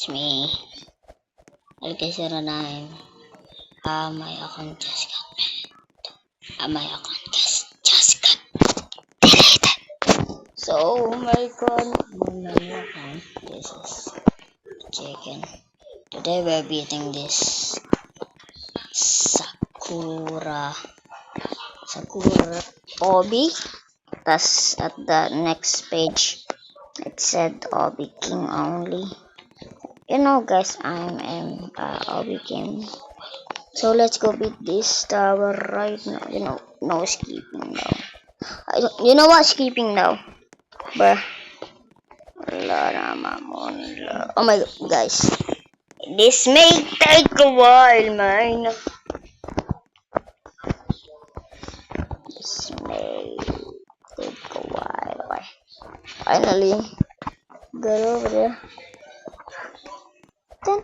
It's me, LK09. My account just got deleted. So, my new account. This is chicken. Today we're beating this Sakura Obi. Thus, at the next page, it said Obi King only. You know, guys, I'm an Obi King. So let's go beat this tower right now. No skipping now. You know what? Skipping now. Bruh. Oh my god, guys. This may take a while, man. This may take a while. Okay. Finally, get over there. Dun,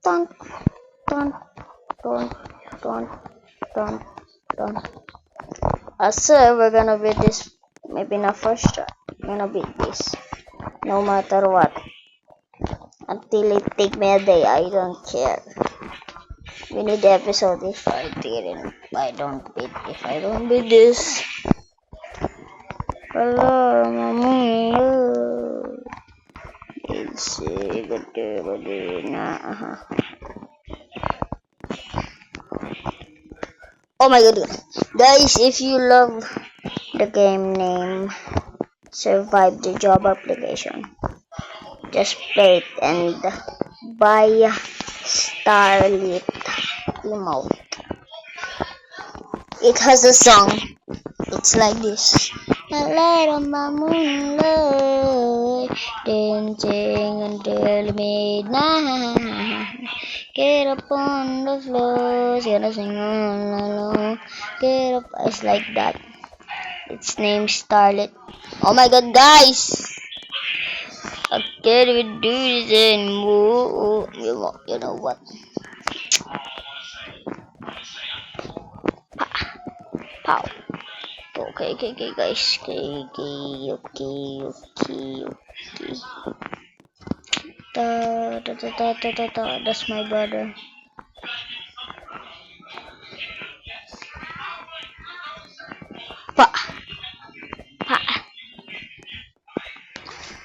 dun, dun, dun, dun, dun, dun. I said we're gonna beat this. Maybe not first try. We're gonna beat this. No matter what. Until it take me a day, I don't care. We need the episode if I don't beat this. Hello, mama. It's oh my god, guys! If you love the game name Survive the Job Application, just play it and buy Starlit emote. It has a song. It's like this. A light on my moonlight, dancing until midnight. Get up on the floor, gonna sing all alone. Get up, it's like that. Its name Starlit. Oh my god, guys! I can't even do this anymore. You know what? Pow. Okay, guys. Okay. That's my brother. Pa. Pa.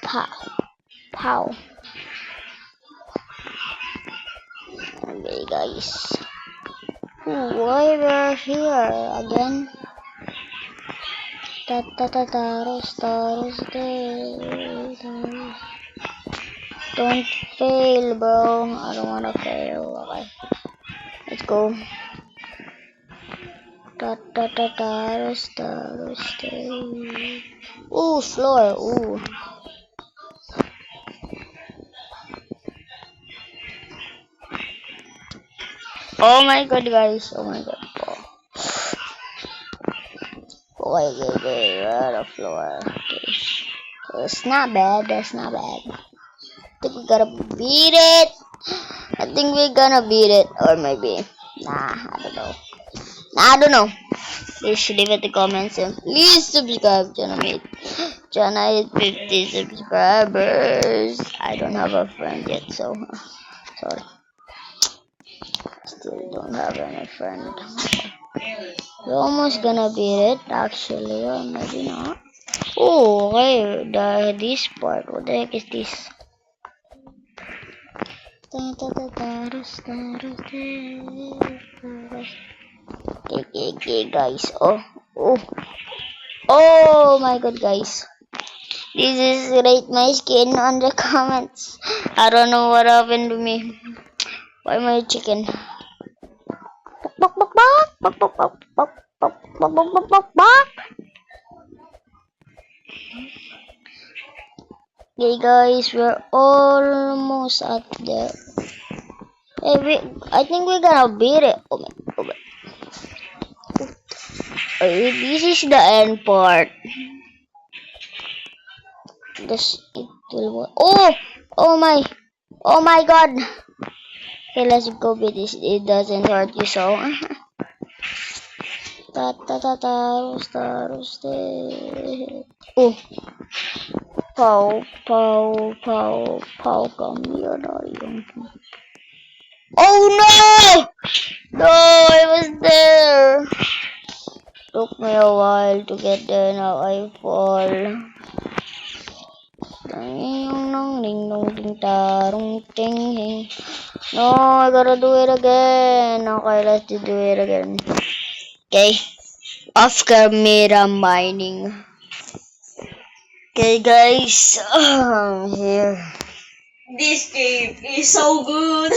Pa. Pow. Okay, guys. Why we're here again? Don't fail, bro. I don't wanna fail. Okay. Let's go. Ooh, floor. Ooh. Oh my god, guys. Oh my god. Okay, we're on the floor. Okay. It's not bad. That's not bad. I think we gotta beat it. I think we're gonna beat it. Or maybe. Nah, I don't know. Please leave it in the comments and please subscribe to me. Jana is 50 subscribers. I don't have a friend yet, so sorry. Still don't have any friend. We're almost gonna beat it, actually, or maybe not. Oh, okay, this part. What the heck is this? Okay, guys. Oh my god, guys. This is rate my skin on the comments. I don't know what happened to me. Why my chicken? Okay, guys, we're almost at there. Hey, I think we're gonna beat it. Oh my. This is the end part. It will work. Oh my god. Okay, let's go beat this. It doesn't hurt you so. Roast. Pow, pow, pow, pow, come here, darling. Oh no! No, I was there. Took me a while to get there, now I fall. Ding dong ding dong ding tarong ting. No, I gotta do it again. Okay, let's do it again. Okay, off camera mining. Okay, guys, here. This game is so good.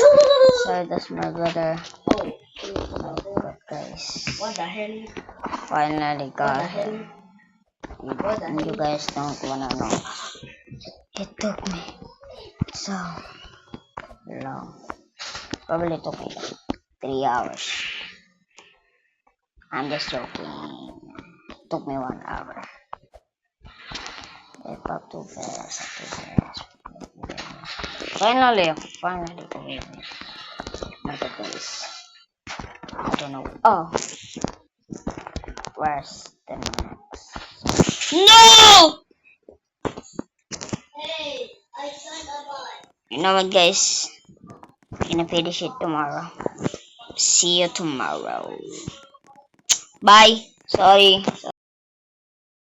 Sorry, that's my brother. Oh, Oh God, guys. what the hell? Finally got What the hell? him. You guys don't wanna know. It took me so long. Probably took me 3 hours. I'm just joking. It took me 1 hour. I popped 2 pairs. Finally, okay. Not the place. I don't know. Oh, where's the next? No! Hey, I signed up. You know what, guys? I'm gonna finish it tomorrow. See you tomorrow. Bye. Sorry.